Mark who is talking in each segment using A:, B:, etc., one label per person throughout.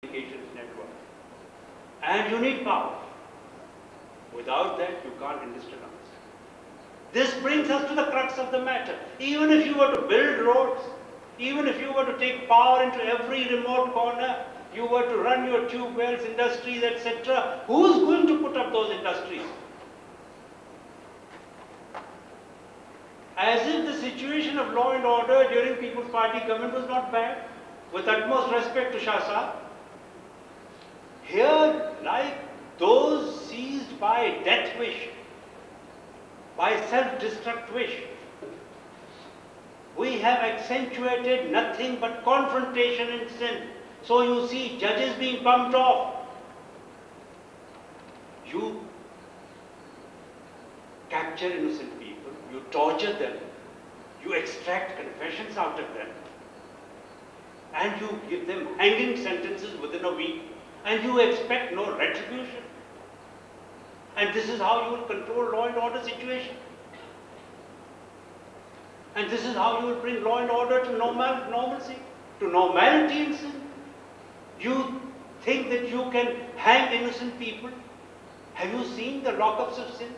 A: communications network. And you need power. Without that, you can't industrialize. This brings us to the crux of the matter. Even if you were to build roads, even if you were to take power into every remote corner, you were to run your tube wells, industries, etc., who's going to put up those industries? As if the situation of law and order during People's Party government was not bad, with utmost respect to Shah Sahab. Here, like those seized by death wish, by self-destruct wish, we have accentuated nothing but confrontation and sin. So you see judges being bumped off. You capture innocent people, you torture them, you extract confessions out of them, and you give them hanging sentences within a week, and you expect no retribution. And this is how you will control law and order situation. And this is how you will bring law and order to normalcy, to normality in sin. You think that you can hang innocent people? Have you seen the lockups of sin?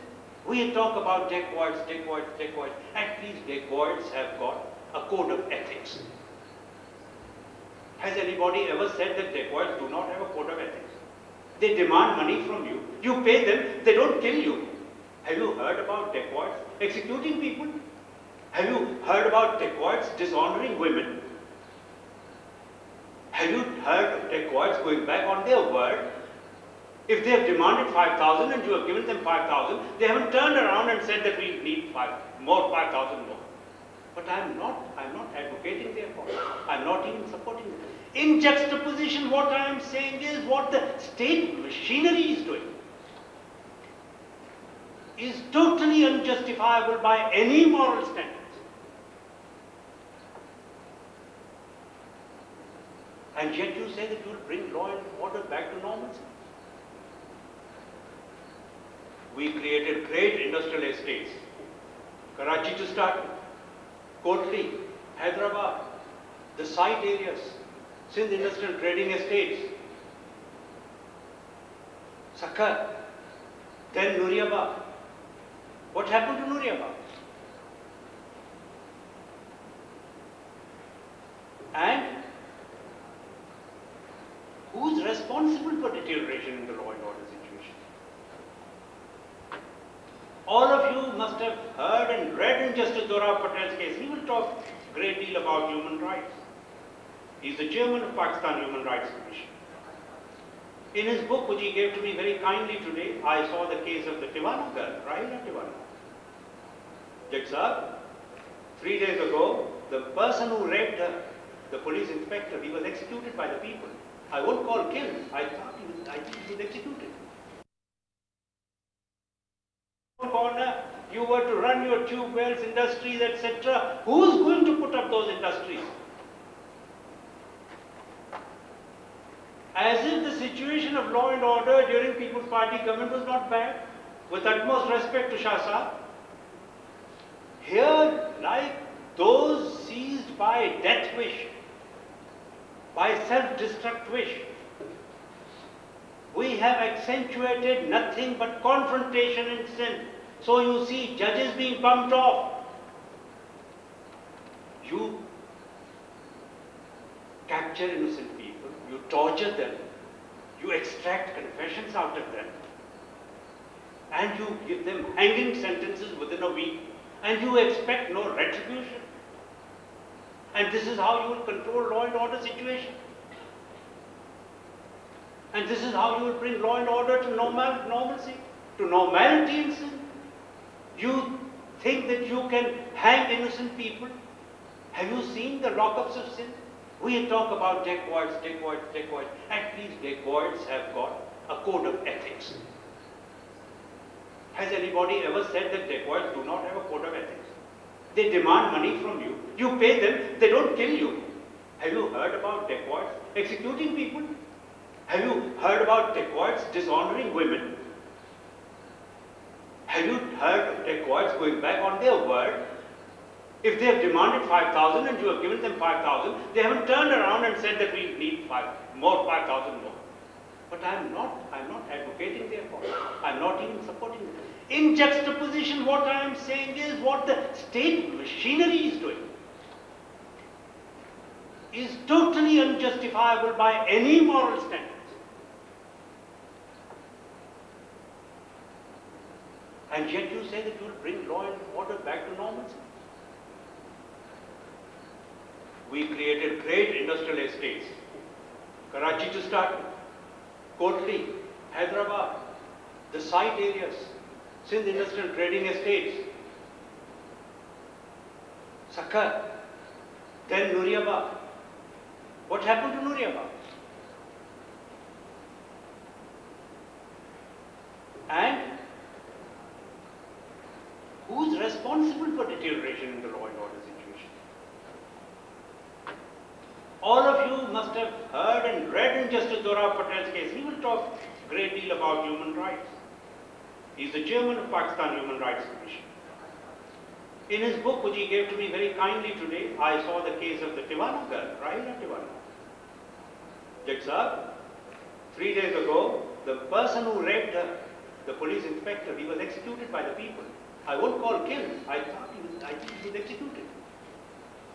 A: We talk about dacoits. At least dacoits have got a code of ethics. Has anybody ever said that dacoits do not have a code of ethics? They demand money from you. You pay them, they don't kill you. Have you heard about dacoits executing people? Have you heard about dacoits dishonoring women? Have you heard of dacoits going back on their word? If they have demanded 5,000 and you have given them 5,000, they haven't turned around and said that we need 5,000 more. But I'm not advocating their cause. I'm not even supporting them. In juxtaposition, what I am saying is what the state machinery is doing is totally unjustifiable by any moral standards. And yet you say that you will bring law and order back to normalcy. We created great industrial estates. Karachi to start, Kotli, Hyderabad, the site areas, Sindh Industrial Trading Estates, Sakkar, then Nuriabad. What happened to Nuriabad? And who's responsible for deterioration in the law and order situation? All of you must have heard and read in Justice Dora Patel's case. He will talk a great deal about human rights. He's the chairman of Pakistan Human Rights Commission. In his book, which he gave to me very kindly today, I saw the case of the Tiwana girl, Rahila Tiwana. Judge Sahab, 3 days ago, the person who raped her, the police inspector, he was executed by the people. I won't call killed. I think he was executed. Corner, you were to run your tube wells, industries, etc. Who's going to put up those industries? As if the situation of law and order during People's Party government was not bad, with utmost respect to Shah Sahab. Here, like those seized by death wish, by self-destruct wish, we have accentuated nothing but confrontation and sin. So you see judges being bumped off. You capture innocent people, you torture them, you extract confessions out of them, and you give them hanging sentences within a week, and you expect no retribution. And this is how you will control law and order situation. And this is how you will bring law and order to normalcy, to normality in sin. You think that you can hang innocent people? Have you seen the lockups of sin? We talk about dacoits. At least dacoits have got a code of ethics. Has anybody ever said that dacoits do not have a code of ethics? They demand money from you. You pay them, they don't kill you. Have you heard about dacoits executing people? Have you heard about dacoits dishonoring women? Have you heard of dacoits going back on their word? If they have demanded 5,000 and you have given them 5,000, they haven't turned around and said that we need 5,000 more. But I'm not advocating therefore. I'm not even supporting them. In juxtaposition, what I am saying is what the state machinery is doing is totally unjustifiable by any moral standards. And yet you say that you will bring law and order back to normalcy. We created great industrial estates. Karachi to start with, Kotli, Hyderabad, the site areas, Sindh Industrial Trading Estates, Sakkar, then Nuriabad. What happened to Nuriabad? And who's responsible for deterioration in the law and order situation? All of you must have heard and read in Justice Dora Patel's case. He will talk a great deal about human rights. He's the chairman of Pakistan Human Rights Commission. In his book, which he gave to me very kindly today, I saw the case of the Tiwana girl, Rahila Tiwana. Judge Saab, 3 days ago, the person who raped her, the police inspector, he was executed by the people. I won't call killed. I think he was executed.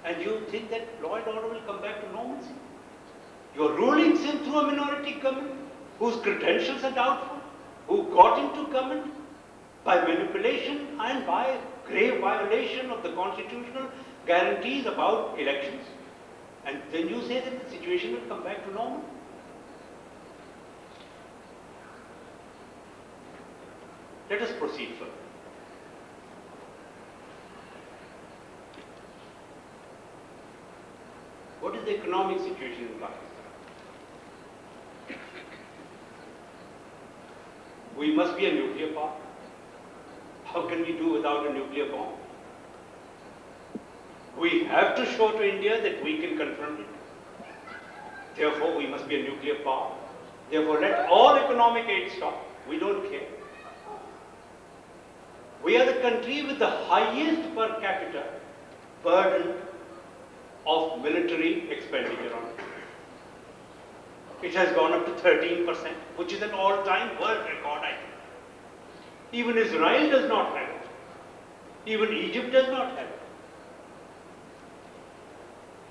A: And you think that law and order will come back to normalcy? You're ruling him through a minority government whose credentials are doubtful, who got into government by manipulation and by grave violation of the constitutional guarantees about elections. And then you say that the situation will come back to normal? Let us proceed further. What is the economic situation in Pakistan? We must be a nuclear power. How can we do without a nuclear bomb? We have to show to India that we can confront it. Therefore, we must be a nuclear power. Therefore, let all economic aid stop. We don't care. We are the country with the highest per capita burden of military expenditure on it. It has gone up to 13%, which is an all-time world record, I think. Even Israel does not have it. Even Egypt does not have it.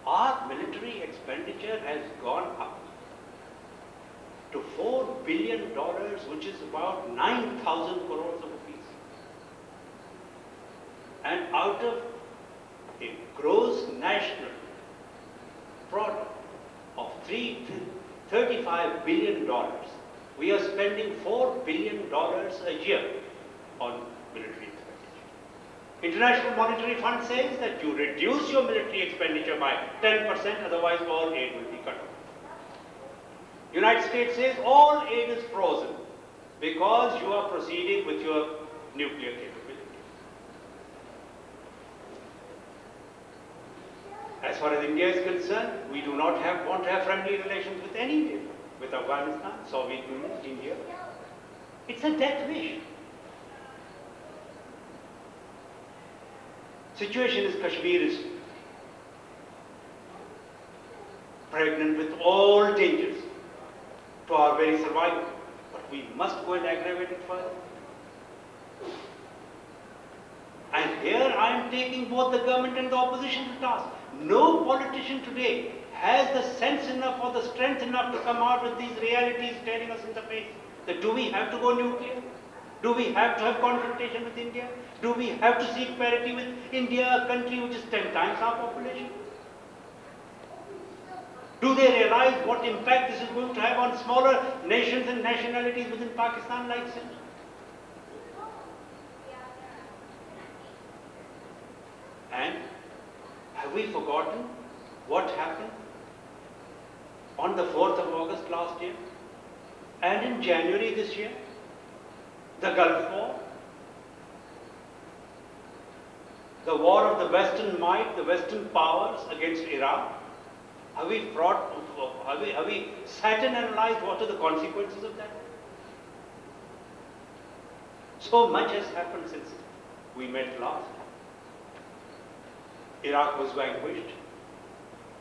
A: Our military expenditure has gone up to $4 billion, which is about 9,000 crores of rupees. And out of a gross national product of $35 billion, we are spending $4 billion a year on military expenditure. International Monetary Fund says that you reduce your military expenditure by 10%, otherwise all aid will be cut off. United States says all aid is frozen because you are proceeding with your nuclear capability. As far as India is concerned, we do not want to have friendly relations with any neighbor, with Afghanistan, Soviet Union, India. It's a death wish. Situation is Kashmir is pregnant with all dangers to our very survival, but we must go and aggravate it further. And here I am taking both the government and the opposition to task. No politician today has the sense enough or the strength enough to come out with these realities staring us in the face. That do we have to go nuclear? Do we have to have confrontation with India? Do we have to seek parity with India, a country which is 10 times our population? Do they realize what impact this is going to have on smaller nations and nationalities within Pakistan like Sindh? And have we forgotten what happened on the 4th of August last year and in January this year? The Gulf War, the war of the Western might, the Western powers against Iraq. Have we sat and analyzed what are the consequences of that? So much has happened since we met last. Iraq was vanquished.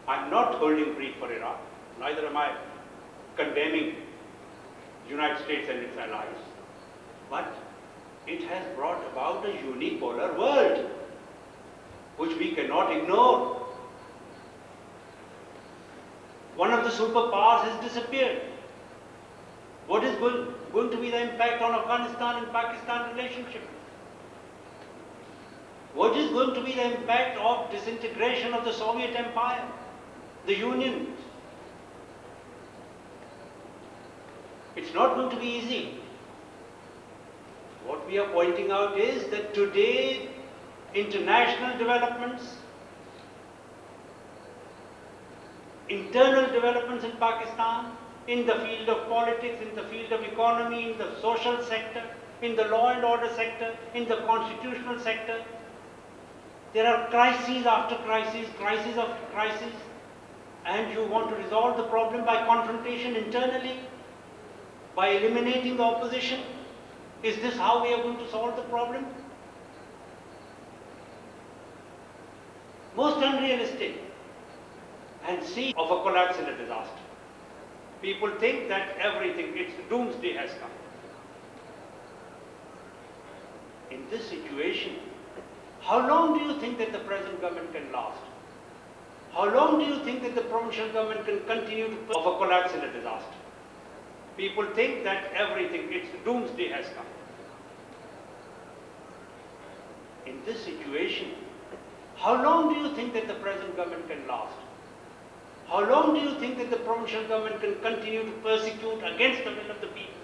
A: I'm not holding brief for Iraq, neither am I condemning the United States and its allies. But it has brought about a unipolar world, which we cannot ignore. One of the superpowers has disappeared. What is going to be the impact on Afghanistan and Pakistan relationship? What is going to be the impact of disintegration of the Soviet Empire, the Union? It's not going to be easy. What we are pointing out is that today, international developments, internal developments in Pakistan, in the field of politics, in the field of economy, in the social sector, in the law and order sector, in the constitutional sector, there are crises after crises, crises after crises, and you want to resolve the problem by confrontation internally, by eliminating the opposition. Is this how we are going to solve the problem? Most unrealistic. And see of a collapse in a disaster. People think that everything, its doomsday has come. In this situation, how long do you think that the present government can last? How long do you think that the provincial government can continue to of a collapse in a disaster? People think that everything, its doomsday has come. In this situation, how long do you think that the present government can last? How long do you think that the provincial government can continue to persecute against the will of the people?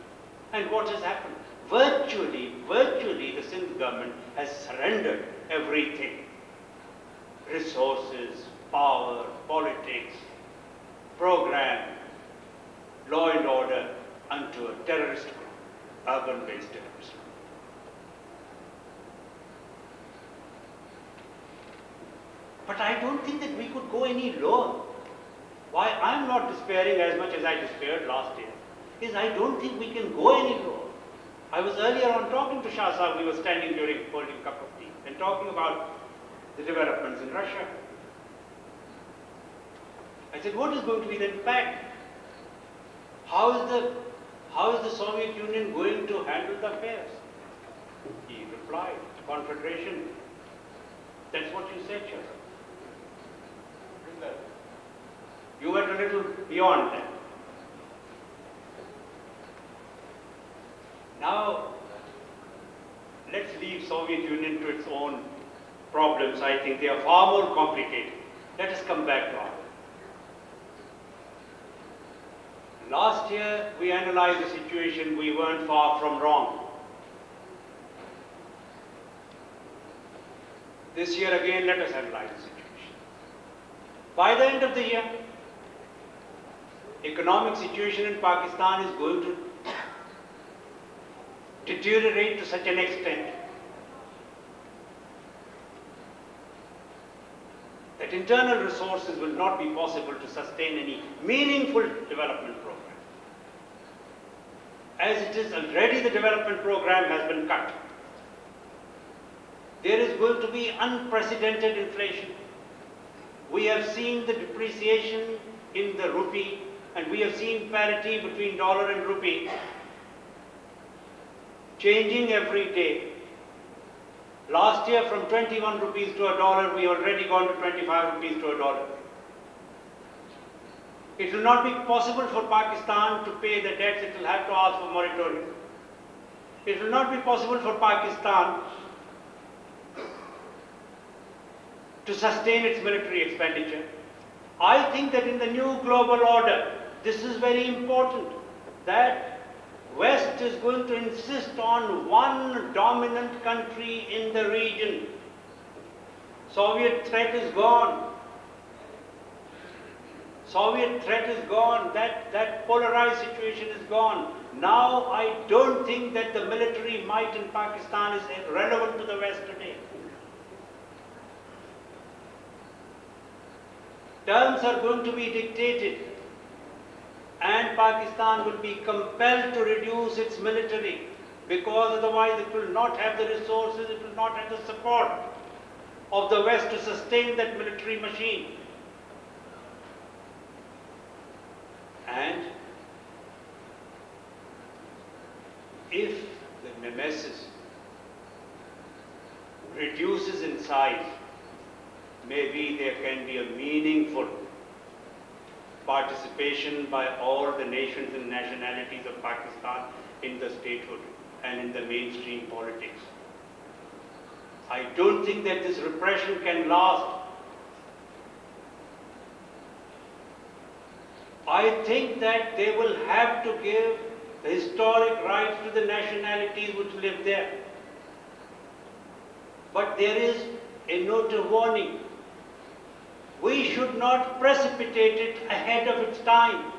A: And what has happened? Virtually, the Sindh government has surrendered everything. Resources, power, politics, program, law and order, unto a terrorist group, urban-based terrorist group. But I don't think that we could go any lower. Why I'm not despairing as much as I despaired last year is I don't think we can go any lower. I was earlier on talking to Shah Sahib, we were standing during holding a cup of tea and talking about the developments in Russia. I said, what is going to be the impact? How is the Soviet Union going to handle the affairs? He replied, Confederation. That's what you said, Shah. You went a little beyond that. Now, let's leave Soviet Union to its own problems. I think they are far more complicated. Let us come back to ours. Last year, we analyzed the situation. We weren't far from wrong. This year again, let us analyze the situation. By the end of the year, economic situation in Pakistan is going to deteriorate to such an extent that internal resources will not be possible to sustain any meaningful development program. As it is already, the development program has been cut. There is going to be unprecedented inflation. We have seen the depreciation in the rupee, and we have seen parity between dollar and rupee changing every day. Last year, from 21 rupees to a dollar, we already gone to 25 rupees to a dollar. It will not be possible for Pakistan to pay the debts. It will have to ask for moratorium. It will not be possible for Pakistan to sustain its military expenditure. I think that in the new global order, this is very important, that West is going to insist on one dominant country in the region. Soviet threat is gone. Soviet threat is gone. That polarized situation is gone. Now I don't think that the military might in Pakistan is relevant to the West today. Terms are going to be dictated, and Pakistan will be compelled to reduce its military, because otherwise it will not have the resources, it will not have the support of the West to sustain that military machine. And if the nemesis reduces in size, maybe there can be a meaningful participation by all the nations and nationalities of Pakistan in the statehood and in the mainstream politics. I don't think that this repression can last. I think that they will have to give the historic rights to the nationalities which live there. But there is a note of warning. We should not precipitate it ahead of its time.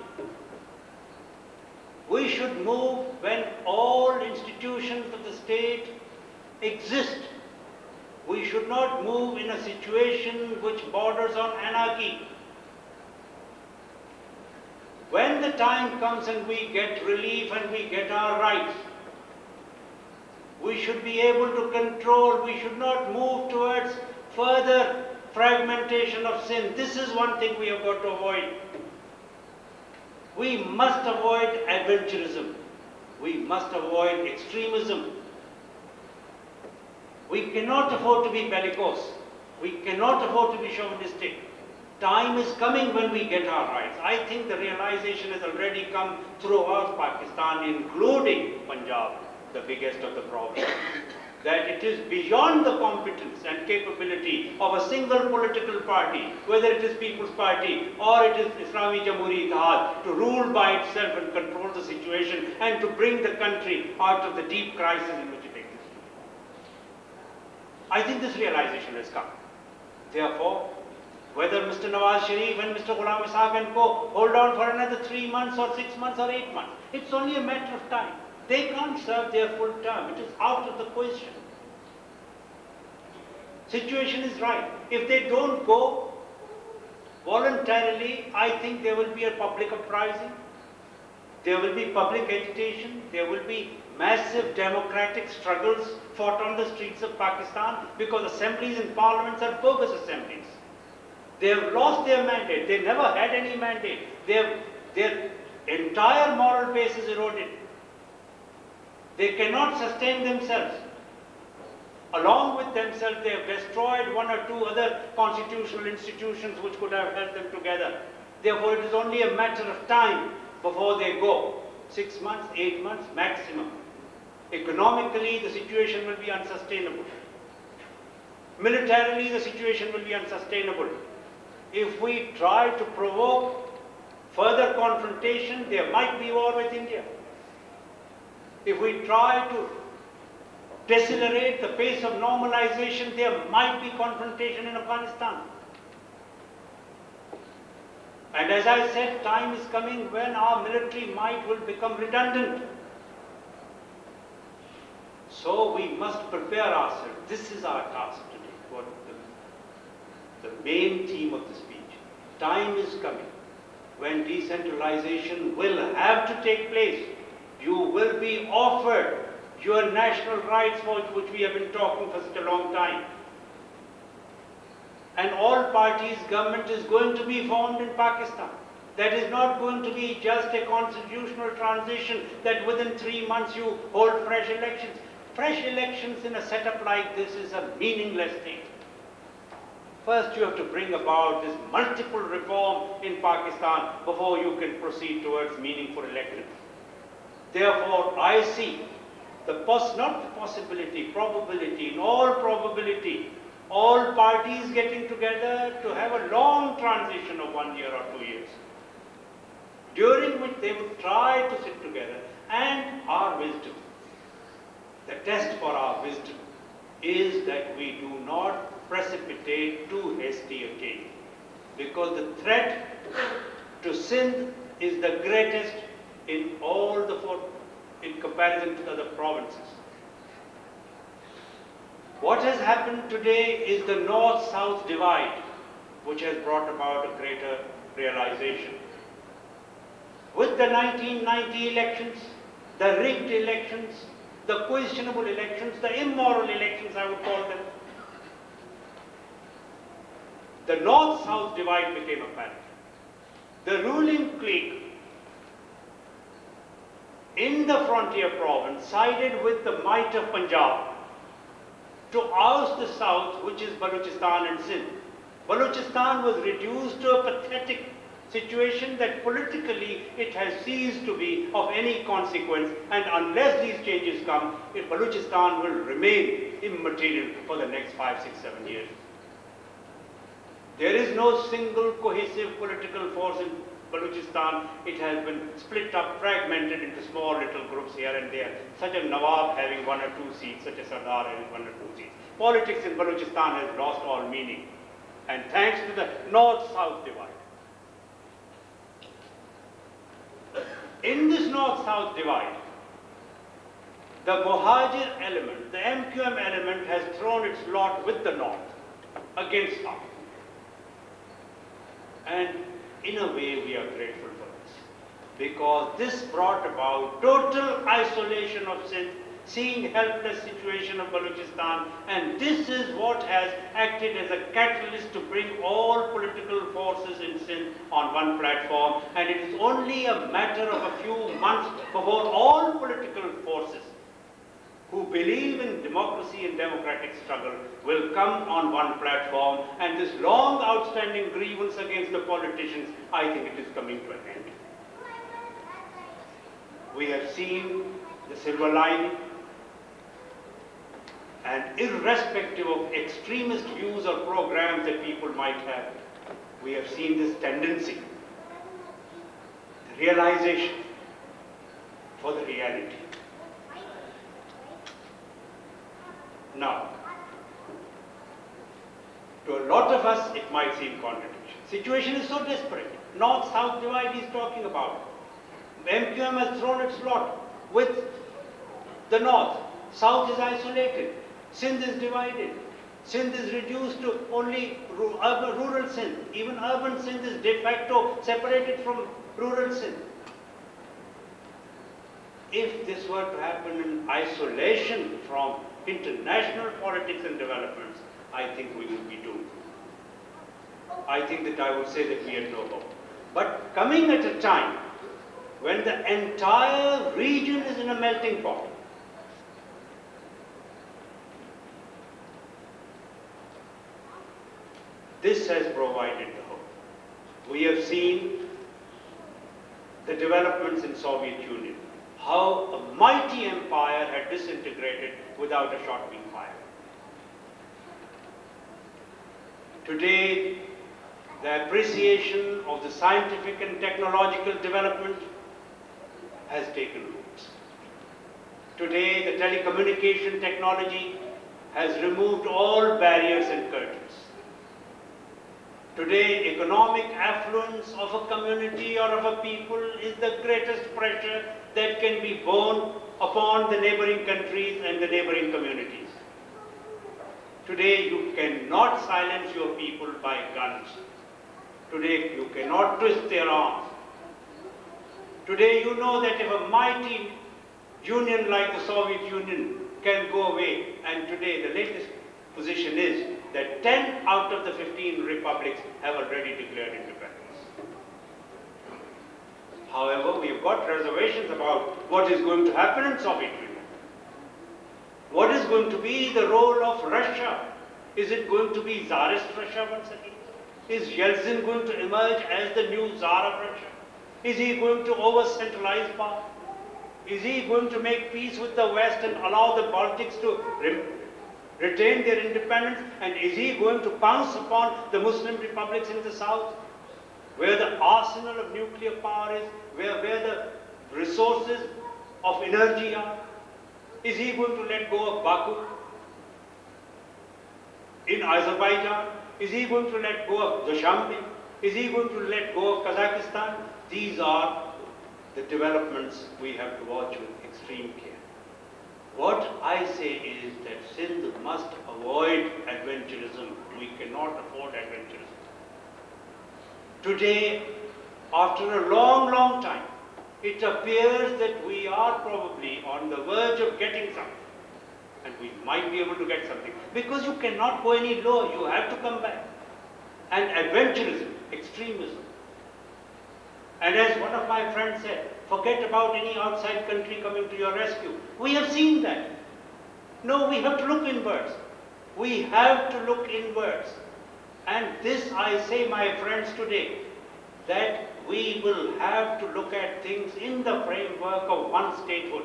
A: We should move when all institutions of the state exist. We should not move in a situation which borders on anarchy. When the time comes and we get relief and we get our rights, we should be able to control, we should not move towards further fragmentation of sin. This is one thing we have got to avoid. We must avoid adventurism. We must avoid extremism. We cannot afford to be bellicose. We cannot afford to be chauvinistic. Time is coming when we get our rights. I think the realization has already come throughout Pakistan, including Punjab, the biggest of the provinces, that it is beyond the competence and capability of a single political party, whether it is People's Party or it is Islami Jamhuri Ittihad, to rule by itself and control the situation and to bring the country out of the deep crisis in which it exists. I think this realization has come. Therefore, whether Mr. Nawaz Sharif and Mr. Ghulam Ishaq and co. hold on for another 3 months or 6 months or 8 months, it's only a matter of time. They can't serve their full term. It is out of the question. Situation is right. If they don't go voluntarily, I think there will be a public uprising. There will be public agitation. There will be massive democratic struggles fought on the streets of Pakistan, because assemblies and parliaments are bogus assemblies. They have lost their mandate. They never had any mandate. Their entire moral base is eroded. They cannot sustain themselves. Along with themselves, they have destroyed 1 or 2 other constitutional institutions which could have held them together. Therefore, it is only a matter of time before they go. 6 months, 8 months maximum. Economically, the situation will be unsustainable. Militarily, the situation will be unsustainable. If we try to provoke further confrontation, there might be war with India. If we try to decelerate the pace of normalization, there might be confrontation in Afghanistan. And as I said, time is coming when our military might will become redundant. So we must prepare ourselves. This is our task today. What the main theme of the speech. Time is coming when decentralization will have to take place. You will be offered your national rights, for which we have been talking for such a long time. And all parties' government is going to be formed in Pakistan. That is not going to be just a constitutional transition that within 3 months you hold fresh elections. Fresh elections in a setup like this is a meaningless thing. First, you have to bring about this multiple reform in Pakistan before you can proceed towards meaningful elections. Therefore, I see not the possibility, probability, in all probability, all parties getting together to have a long transition of 1 year or 2 years, during which they would try to sit together. And our wisdom, the test for our wisdom, is that we do not precipitate too hasty a change, because the threat to Sindh is the greatest in all the in comparison to the other provinces. What has happened today is the north-south divide, which has brought about a greater realization. With the 1990 elections, the rigged elections, the questionable elections, the immoral elections, I would call them, the north-south divide became apparent. The ruling clique in the frontier province sided with the might of Punjab to oust the south, which is Balochistan and Sindh. Balochistan was reduced to a pathetic situation that politically it has ceased to be of any consequence, and unless these changes come, Balochistan will remain immaterial for the next 5, 6, 7 years. There is no single cohesive political force in Balochistan. It has been split up, fragmented into small little groups here and there, such as Nawab having 1 or 2 seats, such as Sardar having 1 or 2 seats. Politics in Balochistan has lost all meaning, and thanks to the north-south divide. In this north-south divide, the Mohajir element, the MQM element, has thrown its lot with the north against south. And in a way, we are grateful for this, because this brought about total isolation of Sindh, seeing helpless situation of Balochistan, and this is what has acted as a catalyst to bring all political forces in Sindh on one platform, and it is only a matter of a few months before all political forces who believe in democracy and democratic struggle will come on one platform, and this long outstanding grievance against the politicians, I think it is coming to an end. We have seen the silver lining, and irrespective of extremist views or programs that people might have, we have seen this tendency, the realization for the reality. Now, to a lot of us, it might seem contradiction. Situation is so desperate. North-south divide he is talking about. MQM has thrown its lot with the north. South is isolated. Sindh is divided. Sindh is reduced to only rural Sindh. Even urban Sindh is de facto separated from rural Sindh. If this were to happen in isolation from international politics and developments, I think we would be doomed. I think that I would say that we had no hope. But coming at a time when the entire region is in a melting pot, this has provided the hope. We have seen the developments in Soviet Union, how a mighty empire had disintegrated without a shot being fired. Today, the appreciation of the scientific and technological development has taken roots. Today, the telecommunication technology has removed all barriers and curtains. Today, economic affluence of a community or of a people is the greatest pressure that can be borne upon the neighboring countries and the neighboring communities. Today, you cannot silence your people by guns. Today, you cannot twist their arms. Today, you know that if a mighty union like the Soviet Union can go away, and today the latest position is that 10 out of the 15 republics have already declared independence. However, we have got reservations about what is going to happen in Soviet Union. What is going to be the role of Russia? Is it going to be Tsarist Russia once again? Is Yeltsin going to emerge as the new Tsar of Russia? Is he going to over-centralize power? Is he going to make peace with the West and allow the Baltics to retain their independence? And is he going to pounce upon the Muslim republics in the south, where the arsenal of nuclear power is, where the resources of energy are? Is he going to let go of Baku in Azerbaijan? Is he going to let go of Dushanbe? Is he going to let go of Kazakhstan? These are the developments we have to watch with extreme care. What I say is that Sindh must avoid adventurism. We cannot afford adventurism. Today, after a long, long time, it appears that we are probably on the verge of getting something. And we might be able to get something. Because you cannot go any lower. You have to come back. and adventurism, extremism. And as one of my friends said, forget about any outside country coming to your rescue. We have seen that. No, we have to look inwards. We have to look inwards. And this I say, my friends, today, that we will have to look at things in the framework of one statehood.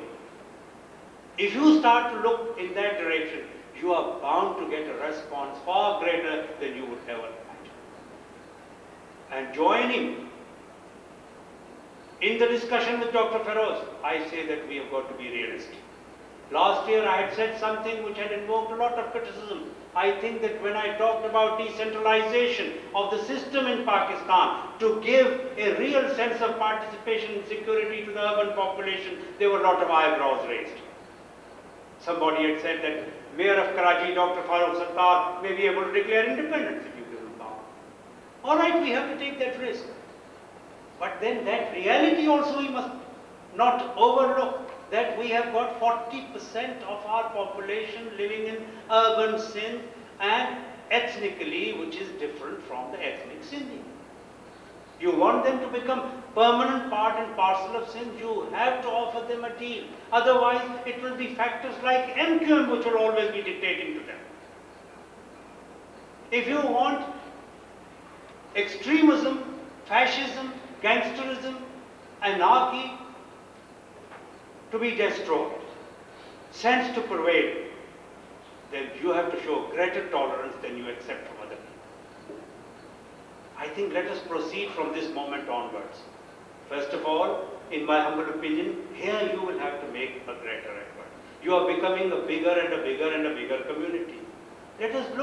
A: If you start to look in that direction, you are bound to get a response far greater than you would ever imagine. And joining in the discussion with Dr. Feroz, I say that we have got to be realistic. Last year I had said something which had invoked a lot of criticism. I think that when I talked about decentralization of the system in Pakistan to give a real sense of participation and security to the urban population, there were a lot of eyebrows raised. Somebody had said that Mayor of Karachi, Dr. Farooq Sattar, may be able to declare independence if you give him power. All right, we have to take that risk. But then that reality also we must not overlook, that we have got 40% of our population living in urban Sindh and ethnically, which is different from the ethnic Sindhi. You want them to become permanent part and parcel of Sindh, you have to offer them a deal. Otherwise, it will be factors like MQM which will always be dictating to them. If you want extremism, fascism, gangsterism, anarchy to be destroyed, sense to prevail, then you have to show greater tolerance than you accept from other people. I think let us proceed from this moment onwards. First of all, in my humble opinion, here you will have to make a greater effort. You are becoming a bigger and a bigger and a bigger community. Let us look